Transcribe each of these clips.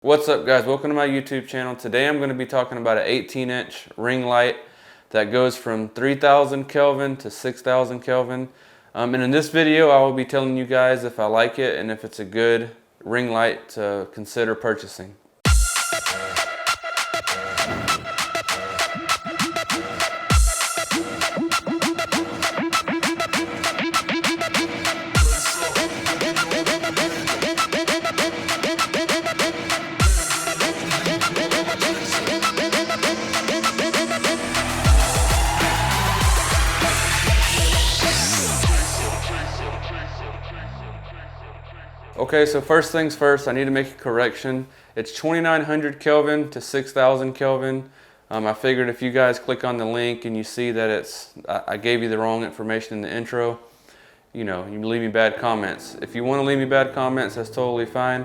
What's up guys, welcome to my YouTube channel. Today I'm going to be talking about an 18-inch ring light that goes from 3000 Kelvin to 6000 Kelvin. And in this video I will be telling you guys if I like it and if it's a good ring light to consider purchasing. Okay, so first things first, I need to make a correction. It's 2900 Kelvin to 6000 Kelvin. I figured if you guys click on the link and you see that I gave you the wrong information in the intro, you leave me bad comments. If you want to leave me bad comments, that's totally fine.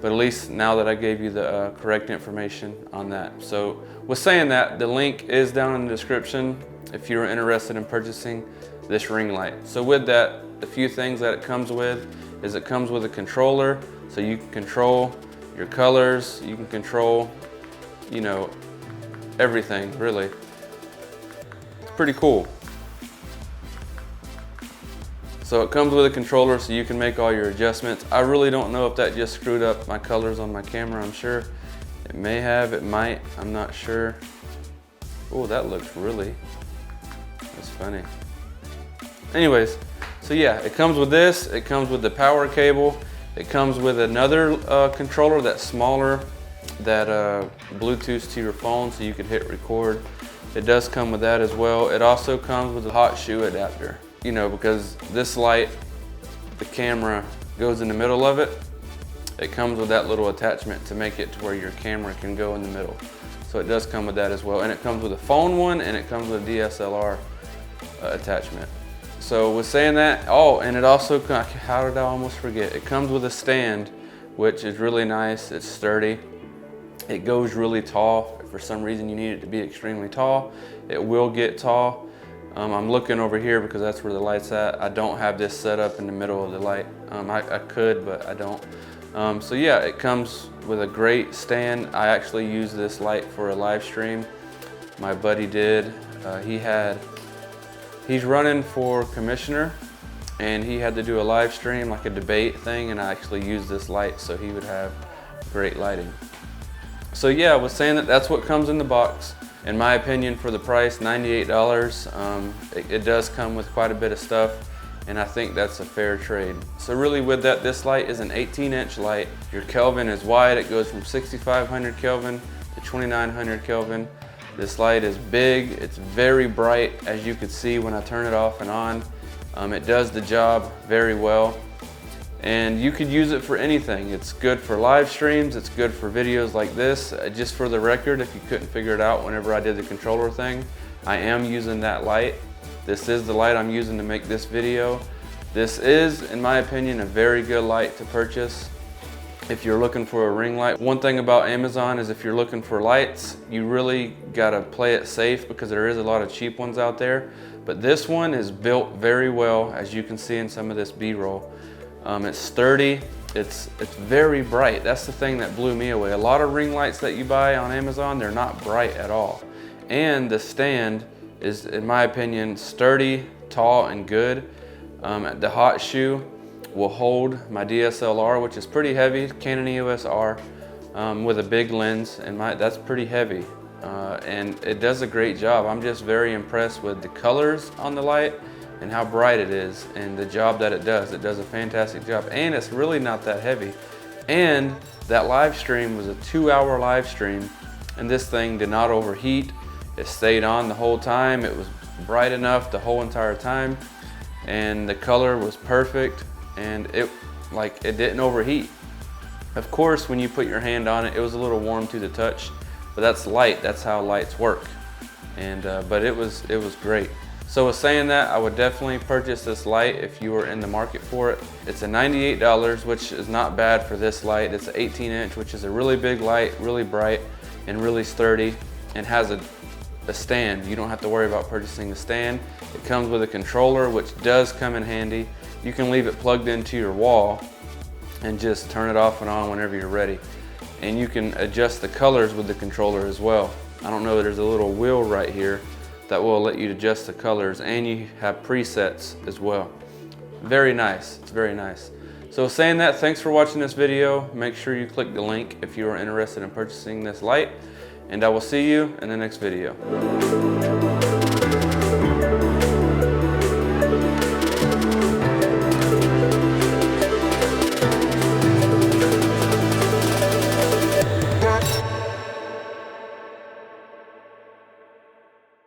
But at least now that I gave you the correct information on that. So with saying that, the link is down in the description if you're interested in purchasing this ring light. So with that, the few things that it comes with is it comes with a controller, so you can control your colors, you can control, everything really. It's pretty cool. So it comes with a controller so you can make all your adjustments. I really don't know if that just screwed up my colors on my camera. I'm sure it may have, it might, I'm not sure. Oh, that looks that's funny. Anyways, so yeah, it comes with this, it comes with the power cable, it comes with another controller that's smaller, that Bluetooth to your phone so you can hit record. It does come with that as well. It also comes with a hot shoe adapter, because this light, the camera goes in the middle of it. It comes with that little attachment to make it to where your camera can go in the middle. So it does come with that as well. And it comes with a phone one and it comes with a DSLR attachment. So with saying that, oh, and it also, how did I almost forget? It comes with a stand, which is really nice. It's sturdy. It goes really tall. If for some reason you need it to be extremely tall, it will get tall. I'm looking over here because that's where the light's at. I don't have this set up in the middle of the light. I could, but I don't. So yeah, it comes with a great stand. I actually used this light for a live stream. My buddy did. He's running for commissioner and he had to do a live stream, like a debate thing, and I actually used this light so he would have great lighting. So yeah, I was saying that's what comes in the box. In my opinion, for the price, $98, it does come with quite a bit of stuff, and I think that's a fair trade. So really with that, this light is an 18-inch light. Your Kelvin is wide. It goes from 6500 Kelvin to 2900 Kelvin. This light is big, it's very bright, as you can see when I turn it off and on. It does the job very well. And you could use it for anything. It's good for live streams, it's good for videos like this. Just for the record, if you couldn't figure it out whenever I did the controller thing, I am using that light. This is the light I'm using to make this video. This is, in my opinion, a very good light to purchase if you're looking for a ring light. One thing about Amazon is if you're looking for lights, you really gotta play it safe because there is a lot of cheap ones out there. But this one is built very well, as you can see in some of this B-roll. It's sturdy, it's very bright. That's the thing that blew me away. A lot of ring lights that you buy on Amazon, they're not bright at all. And the stand is, in my opinion, sturdy, tall, and good. The hot shoe will hold my DSLR, which is pretty heavy, Canon EOS R, with a big lens, and that's pretty heavy. And it does a great job. I'm just very impressed with the colors on the light and how bright it is and the job that it does. It does a fantastic job, and it's really not that heavy. And that live stream was a 2-hour live stream, and this thing did not overheat. It stayed on the whole time. It was bright enough the whole entire time, and the color was perfect. And it didn't overheat. Of course, when you put your hand on it, it was a little warm to the touch, but that's light, that's how lights work. And but it was great. So with saying that, I would definitely purchase this light if you were in the market for it. It's a $98, which is not bad for this light. It's an 18-inch, which is a really big light, really bright, and really sturdy, and has a stand. You don't have to worry about purchasing the stand. It comes with a controller, which does come in handy. You can leave it plugged into your wall and just turn it off and on whenever you're ready. and you can adjust the colors with the controller as well. I don't know, there's a little wheel right here that will let you adjust the colors, and you have presets as well. Very nice, it's very nice. So saying that, thanks for watching this video. Make sure you click the link if you are interested in purchasing this light, and I will see you in the next video.